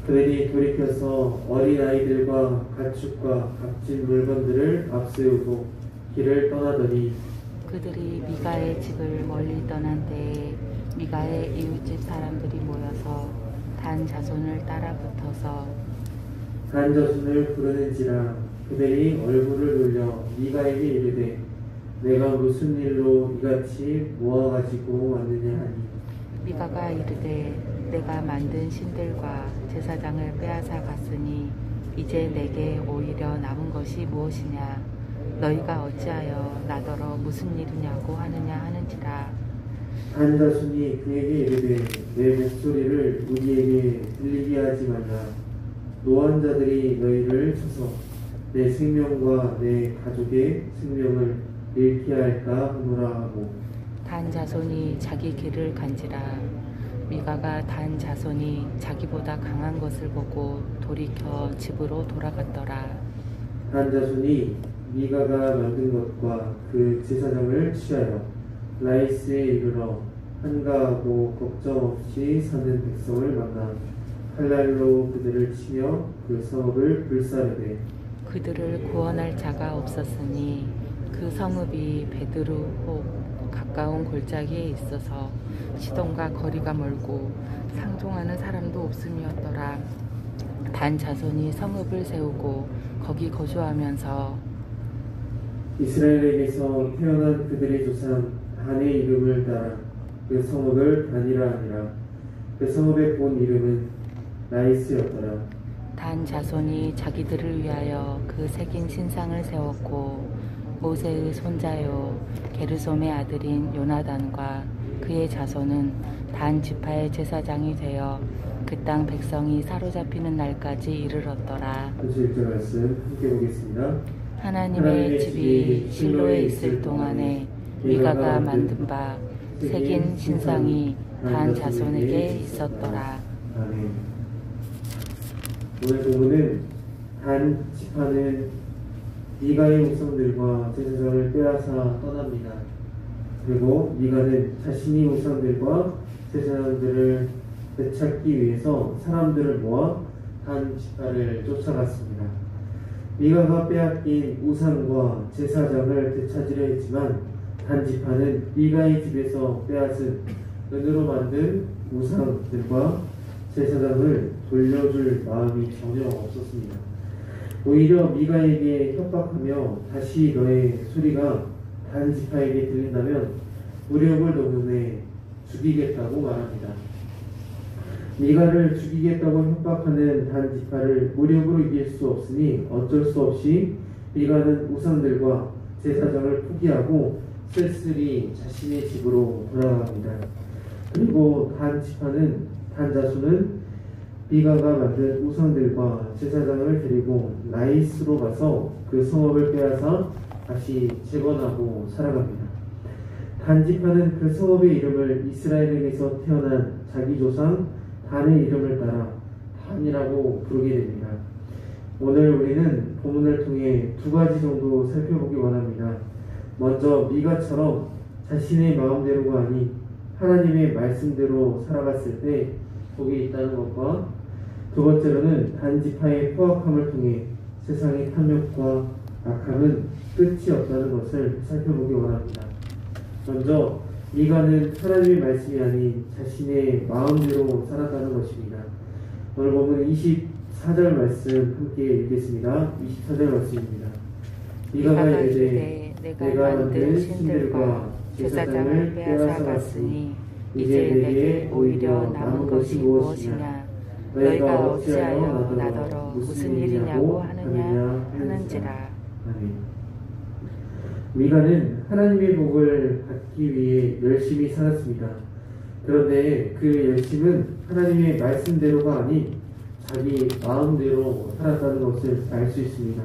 그들이 돌이켜서 어린아이들과 가축과 값진 물건들을 앞세우고 길을 떠나더니 그들이 미가의 집을 멀리 떠난 때에 미가의 이웃집 사람들이 모여서 단 자손을 따라 붙어서 단 자손을 부르는지라 그들이 얼굴을 돌려 미가에게 이르되 내가 무슨 일로 이같이 모아가지고 왔느냐 하니 미가가 이르되 내가 만든 신들과 제사장을 빼앗아 갔으니 이제 내게 오히려 남은 것이 무엇이냐 너희가 어찌하여 나더러 무슨 일이냐고 하느냐 하는지라. 단 자손이 그에게 이르되 내 목소리를 우리에게 들리게 하지 말라. 노한 자들이 너희를 쳐서 내 생명과 내 가족의 생명을 잃게 할까 하노라 하고 단 자손이 자기 길을 간지라. 미가가 단 자손이 자기보다 강한 것을 보고 돌이켜 집으로 돌아갔더라. 단 자손이 미가가 만든 것과 그 제사장을 취하여 라이스에 이르러 한가하고 걱정 없이 사는 백성을 만나 칼날로 그들을 치며 그 성읍을 불사르되 그들을 구원할 자가 없었으니 그 성읍이 베드르호 가까운 골짜기에 있어서 시돈과 거리가 멀고 상종하는 사람도 없음이었더라. 단 자손이 성읍을 세우고 거기 거주하면서 이스라엘에게서 태어난 그들의 조상 단의 이름을 따라 그 성읍을 단이라 하니라. 그 성읍의 본 이름은 라이스였더라. 단 자손이 자기들을 위하여 그 새긴 신상을 세웠고 모세의 손자요 게르솜의 아들인 요나단과 그의 자손은 단 지파의 제사장이 되어 그 땅 백성이 사로잡히는 날까지 이르렀더라. 1절 말씀 함께 보겠습니다. 하나님의 집이 실로에 있을 동안에 미가가 만든 바 새긴 신상이 단 자손에게 있었더라. 아멘. 오늘 본문은 단 지파는 미가의 우상들과 제사장을 빼앗아 떠납니다. 그리고 미가는 자신이 우상들과 제사장들을 되찾기 위해서 사람들을 모아 단 지파를 쫓아갔습니다. 미가가 빼앗긴 우상과 제사장을 되찾으려 했지만 단 지파는 미가의 집에서 빼앗은 은으로 만든 우상들과 제사장을 돌려줄 마음이 전혀 없었습니다. 오히려 미가에게 협박하며 다시 너의 소리가 단 지파에게 들린다면 무력을 동원해 죽이겠다고 말합니다. 미가를 죽이겠다고 협박하는 단 지파를 무력으로 이길 수 없으니 어쩔 수 없이 미가는 우상들과 제사장을 포기하고 쓸쓸히 자신의 집으로 돌아갑니다. 그리고 단 지파는 단 자손은 미가가 만든 우상들과 제사장을 데리고 라이스로 가서 그 성읍을 빼앗아 다시 재건하고 살아갑니다. 단 지파는 그 성읍의 이름을 이스라엘에게서 태어난 자기 조상 단의 이름을 따라 단이라고 부르게 됩니다. 오늘 우리는 본문을 통해 두 가지 정도 살펴보기 원합니다. 먼저 미가처럼 자신의 마음대로가 아닌 하나님의 말씀대로 살아갔을 때 복이 있다는 것과 두 번째로는 단 지파의 포악함을 통해 세상의 탐욕과 악함은 끝이 없다는 것을 살펴보기 원합니다. 먼저 미가는 하나님의 말씀이 아닌 자신의 마음대로 살았다는 것입니다. 오늘 보면 24절 말씀 함께 읽겠습니다. 24절 말씀입니다. 미가가 이르되 내가 만든 신들과 제사장을 빼앗아 갔으니 이제 내게 오히려 남은 것이 무엇이냐 너희가 어찌하여 나더러 무슨 일이냐고 하느냐 하는지라. 아멘. 미가는 하나님의 복을 받기 위해 열심히 살았습니다. 그런데 그 열심은 하나님의 말씀대로가 아닌 자기 마음대로 살았다는 것을 알 수 있습니다.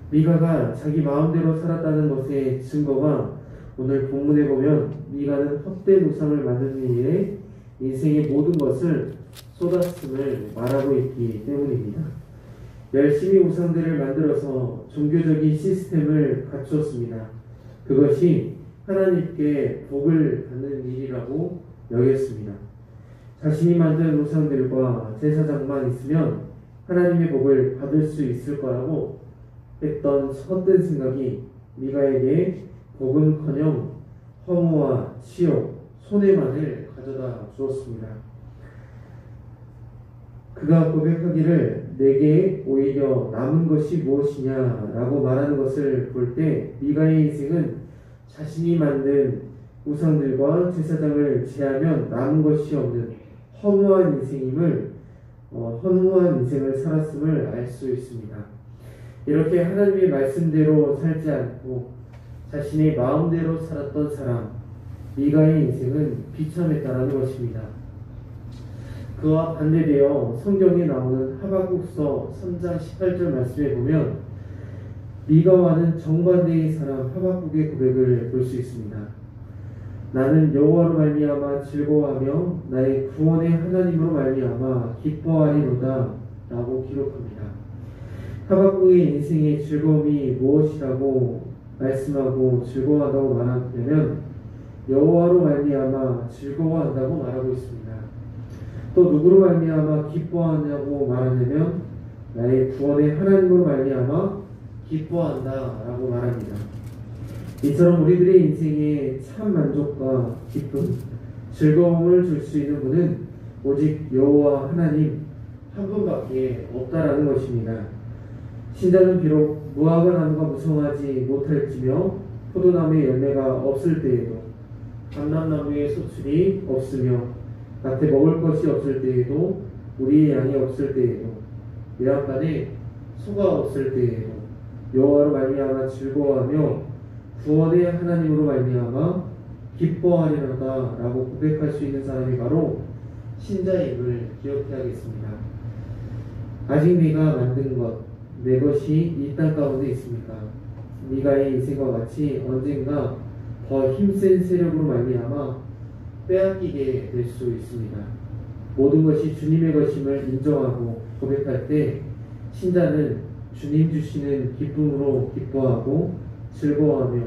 미가가 자기 마음대로 살았다는 것의 증거가 오늘 본문에 보면 미가는 헛된 우상을 만드는 일에 인생의 모든 것을 쏟았음을 말하고 있기 때문입니다. 열심히 우상들을 만들어서 종교적인 시스템을 갖추었습니다. 그것이 하나님께 복을 받는 일이라고 여겼습니다. 자신이 만든 우상들과 제사장만 있으면 하나님의 복을 받을 수 있을 거라고 했던 헛된 생각이 미가에게 복은커녕 허무와 치욕, 손해만을 가져다 주었습니다. 그가 고백하기를 내게 오히려 남은 것이 무엇이냐라고 말하는 것을 볼 때 미가의 인생은 자신이 만든 우상들과 제사장을 제하면 남은 것이 없는 허무한 인생을 살았음을 알 수 있습니다. 이렇게 하나님의 말씀대로 살지 않고 자신의 마음대로 살았던 사람 미가의 인생은 비참했다라는 것입니다. 그와 반대되어 성경에 나오는 하박국서 3장 18절 말씀에 보면 미가와는 정반대의 사람 하박국의 고백을 볼 수 있습니다. 나는 여호와로 말미암아 즐거워하며 나의 구원의 하나님으로 말미암아 기뻐하리로다 라고 기록합니다. 하박국의 인생의 즐거움이 무엇이라고 말씀하고 즐거워한다고 말하냐면 여호와로 말미암아 즐거워한다고 말하고 있습니다. 또 누구로 말미암아 기뻐하냐고 말하냐면 나의 구원의 하나님으로 말미암아 기뻐한다라고 말합니다. 이처럼 우리들의 인생에 참 만족과 기쁨, 즐거움을 줄 수 있는 분은 오직 여호와 하나님 한 분밖에 없다라는 것입니다. 신자는 비록 무화과 나무가 무성하지 못할지며 포도나무의 열매가 없을 때에도 감람나무의 소출이 없으며 밭에 먹을 것이 없을 때에도 우리의 양이 없을 때에도 외양간에 소가 없을 때에도 여호와로 말미암아 즐거워하며 구원의 하나님으로 말미암아 기뻐하리로다 라고 고백할 수 있는 사람이 바로 신자임을 기억해야겠습니다. 아직 네가 만든 것, 내 것이 이 땅 가운데 있습니까? 미가의 인생과 같이 언젠가 더 힘센 세력으로 말미암아 빼앗기게 될 수 있습니다. 모든 것이 주님의 것임을 인정하고 고백할 때 신자는 주님 주시는 기쁨으로 기뻐하고 즐거워하며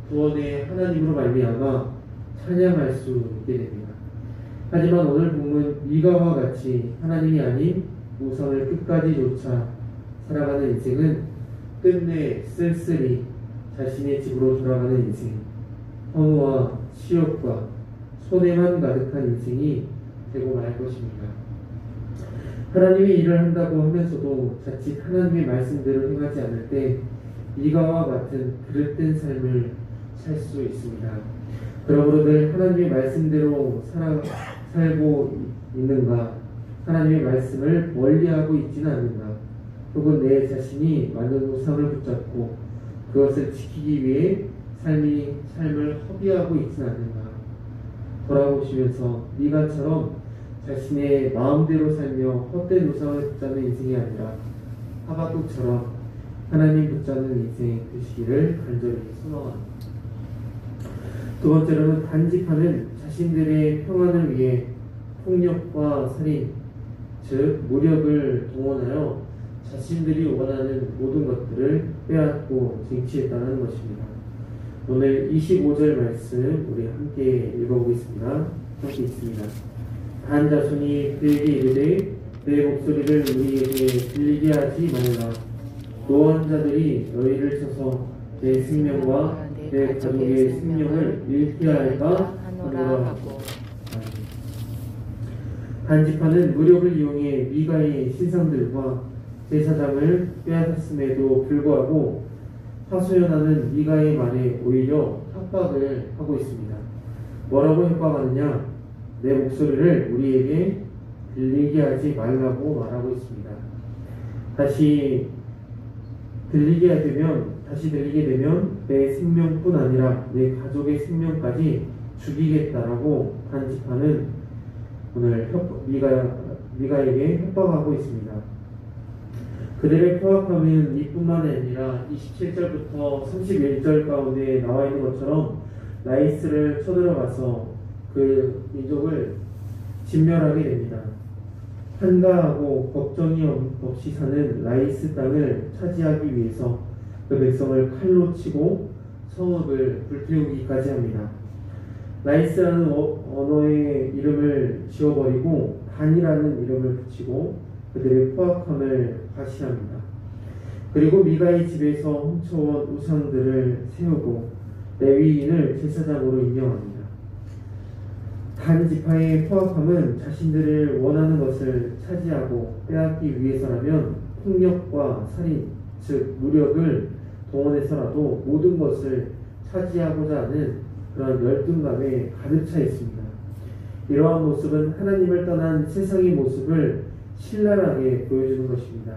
구원의 하나님으로 말미암아 찬양할 수 있게 됩니다. 하지만 오늘 본문 미가와 같이 하나님이 아닌 우상을 끝까지 쫓아 살아가는 인생은 끝내 쓸쓸히 자신의 집으로 돌아가는 인생, 허무와 치욕과 손해만 가득한 인생이 되고 말 것입니다. 하나님이 일을 한다고 하면서도 자칫 하나님의 말씀대로 행하지 않을 때 미가와 같은 그릇된 삶을 살 수 있습니다. 그러므로 늘 하나님의 말씀대로 살고 있는가, 하나님의 말씀을 멀리하고 있지는 않는가, 혹은 내 자신이 만든 우상을 붙잡고 그것을 지키기 위해 삶을 허비하고 있지는 않는가 돌아보시면서 미가처럼 자신의 마음대로 살며 헛된 우상을 붙잡는 인생이 아니라 하박국처럼 하나님 붙잡는 인생 되시기를 간절히 소망합니다. 두 번째로는 단지파는 자신들의 평안을 위해 폭력과 살인, 즉 무력을 동원하여 자신들이 원하는 모든 것들을 빼앗고 쟁취했다는 것입니다. 오늘 25절 말씀 우리 함께 읽어보겠습니다. 함께 있습니다. 단 자손이 그에게 이르되 내 목소리를 우리에게 들리게 하지 말라. 노한 자들이 너희를 쳐서 내 생명과 내 가족의 생명을 잃게 할까 하노라 하고. 단지파는 무력을 이용해 미가의 신상들과 제사장을 빼앗았음에도 불구하고 하소연하는 미가의 말에 오히려 협박을 하고 있습니다. 뭐라고 협박하느냐? 내 목소리를 우리에게 들리게 하지 말라고 말하고 있습니다. 다시 들리게 되면 내 생명뿐 아니라 내 가족의 생명까지 죽이겠다라고 단지파는 오늘 미가에게 협박하고 있습니다. 그들의 포악함은 이뿐만 아니라 27절부터 31절 가운데 나와 있는 것처럼 라이스를 쳐들어가서 그 민족을 진멸하게 됩니다. 한가하고 걱정이 없이 사는 라이스 땅을 차지하기 위해서 그 백성을 칼로 치고 성읍을 불태우기까지 합니다. 나이스라는 언어의 이름을 지워버리고 단이라는 이름을 붙이고 그들의 포악함을 과시합니다. 그리고 미가의 집에서 훔쳐온 우상들을 세우고 레위인을 제사장으로 임명합니다. 단 지파의 포악함은 자신들을 원하는 것을 차지하고 빼앗기 위해서라면 폭력과 살인, 즉 무력을 동원해서라도 모든 것을 차지하고자 하는 그런 열등감에 가득 차 있습니다. 이러한 모습은 하나님을 떠난 세상의 모습을 신랄하게 보여주는 것입니다.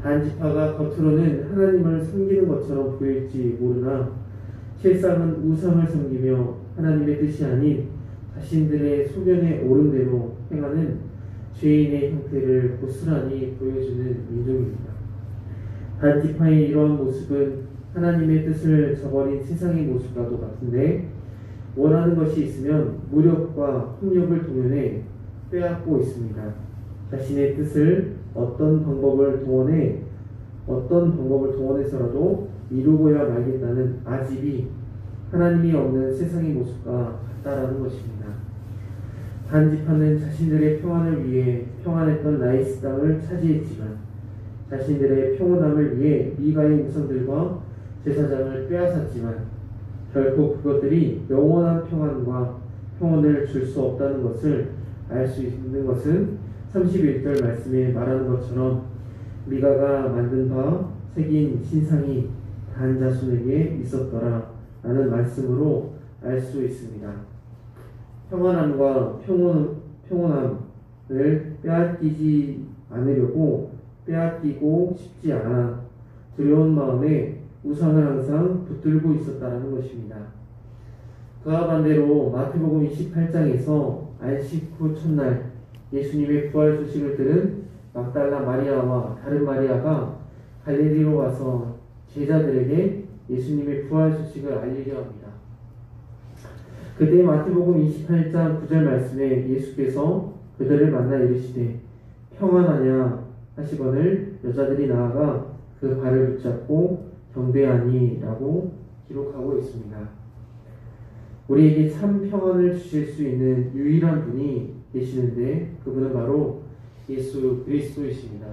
단 지파가 겉으로는 하나님을 섬기는 것처럼 보일지 모르나 실상은 우상을 섬기며 하나님의 뜻이 아닌 자신들의 소견에 옳은 대로 행하는 죄인의 형태를 고스란히 보여주는 민족입니다. 단 지파의 이러한 모습은 하나님의 뜻을 저버린 세상의 모습과도 같은데 원하는 것이 있으면 무력과 폭력을 동원해 빼앗고 있습니다. 자신의 뜻을 어떤 방법을 동원해서라도 이루고야 말겠다는 아집이 하나님이 없는 세상의 모습과 같다라는 것입니다. 단 지파는 자신들의 평안을 위해 평안했던 라이스 땅을 차지했지만 자신들의 평온함을 위해 미가의 우상들과 제사장을 빼앗았지만 결코 그것들이 영원한 평안과 평온을 줄 수 없다는 것을 알 수 있는 것은 31절 말씀에 말하는 것처럼 미가가 만든 바 새긴 신상이 단 자손에게 있었더라 라는 말씀으로 알 수 있습니다. 평안함과 평온함을 빼앗기지 않으려고 빼앗기고 싶지 않아 두려운 마음에 우상을 항상 붙들고 있었다는 것입니다. 그와 반대로 마태복음 28장에서 안식 후 첫날 예수님의 부활 소식을 들은 막달라 마리아와 다른 마리아가 갈릴리로 와서 제자들에게 예수님의 부활 소식을 알리려 합니다. 그때 마태복음 28장 9절 말씀에 예수께서 그들을 만나 이르시되 평안하냐 하시거늘 여자들이 나아가 그 발을 붙잡고 경배하니 라고 기록하고 있습니다. 우리에게 참 평안을 주실 수 있는 유일한 분이 계시는데 그분은 바로 예수 그리스도이십니다.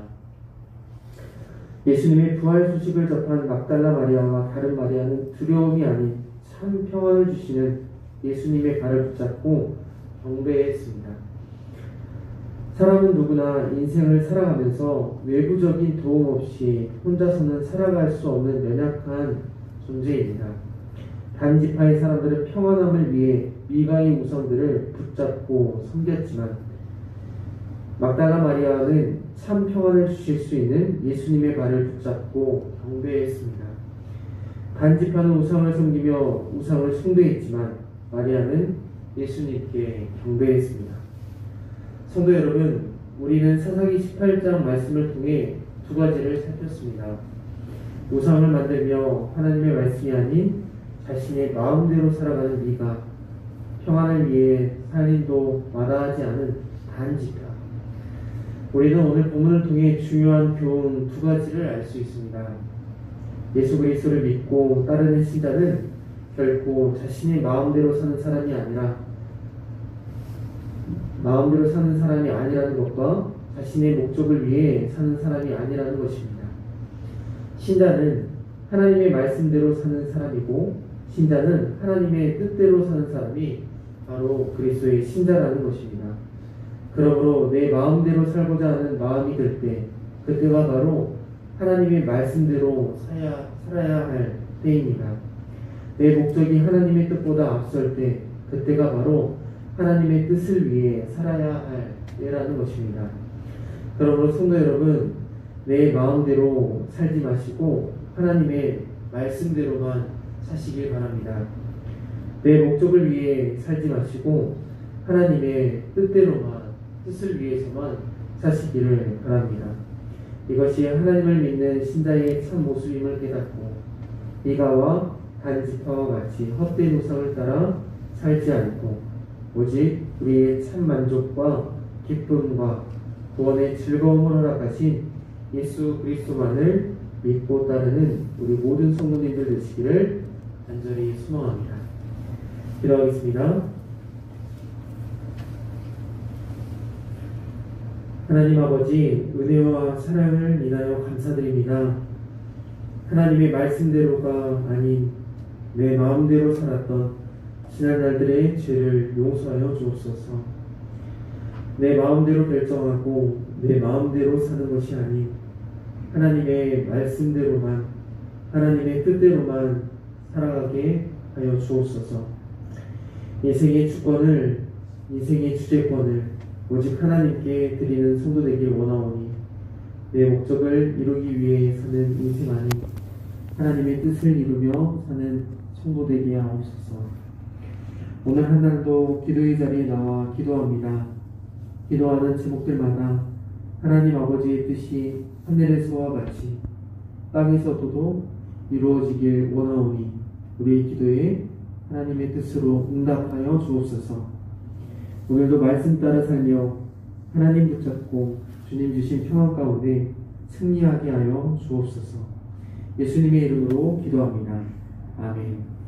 예수님의 부활 소식을 접한 막달라 마리아와 다른 마리아는 두려움이 아닌 참 평안을 주시는 예수님의 발을 붙잡고 경배했습니다. 사람은 누구나 인생을 살아가면서 외부적인 도움 없이 혼자서는 살아갈 수 없는 연약한 존재입니다. 단 지파의 사람들은 평안함을 위해 미가의 우상들을 붙잡고 섬겼지만 막달라 마리아는 참 평안을 주실 수 있는 예수님의 발을 붙잡고 경배했습니다. 단 지파는 우상을 섬기며 우상을 숭배했지만 마리아는 예수님께 경배했습니다. 성도 여러분, 우리는 사사기 18장 말씀을 통해 두 가지를 살폈습니다. 우상을 만들며 하나님의 말씀이 아닌 자신의 마음대로 살아가는 미가, 평안을 위해 살인도 마다하지 않은 단 지파. 우리는 오늘 본문을 통해 중요한 교훈 두 가지를 알 수 있습니다. 예수 그리스도를 믿고 따르는 신자는 결코 자신의 마음대로 사는 사람이 아니라는 것과 자신의 목적을 위해 사는 사람이 아니라는 것입니다. 신자는 하나님의 말씀대로 사는 사람이고 신자는 하나님의 뜻대로 사는 사람이 바로 그리스도의 신자라는 것입니다. 그러므로 내 마음대로 살고자 하는 마음이 들 때 그때가 바로 하나님의 말씀대로 살아야 할 때입니다. 내 목적이 하나님의 뜻보다 앞설 때 그때가 바로 하나님의 뜻을 위해 살아야 할 때라는 것입니다. 그러므로 성도 여러분, 내 마음대로 살지 마시고 하나님의 말씀대로만 사시길 바랍니다. 내 목적을 위해 살지 마시고 하나님의 뜻을 위해서만 사시기를 바랍니다. 이것이 하나님을 믿는 신자의 참 모습임을 깨닫고 미가와 단 지파와 같이 헛된 우상을 따라 살지 않고 오직 우리의 참 만족과 기쁨과 구원의 즐거움을 허락하신 예수 그리스도만을 믿고 따르는 우리 모든 성도님들 되시기를 간절히 소망합니다. 기도하겠습니다. 하나님 아버지, 은혜와 사랑을 인하여 감사드립니다. 하나님의 말씀대로가 아닌 내 마음대로 살았던 지난 날들의 죄를 용서하여 주옵소서. 내 마음대로 결정하고 내 마음대로 사는 것이 아닌 하나님의 말씀대로만, 하나님의 뜻대로만 살아가게 하여 주옵소서. 인생의 주권을, 인생의 주재권을 오직 하나님께 드리는 성도 되길 원하오니 내 목적을 이루기 위해 사는 인생 아닌 하나님의 뜻을 이루며 사는 성도 되게 하옵소서. 오늘 한 날도 기도의 자리에 나와 기도합니다. 기도하는 제목들마다 하나님 아버지의 뜻이 하늘에서와 같이 땅에서도 이루어지길 원하오니 우리의 기도에 하나님의 뜻으로 응답하여 주옵소서. 오늘도 말씀 따라 살며 하나님 붙잡고 주님 주신 평안 가운데 승리하게 하여 주옵소서. 예수님의 이름으로 기도합니다. 아멘.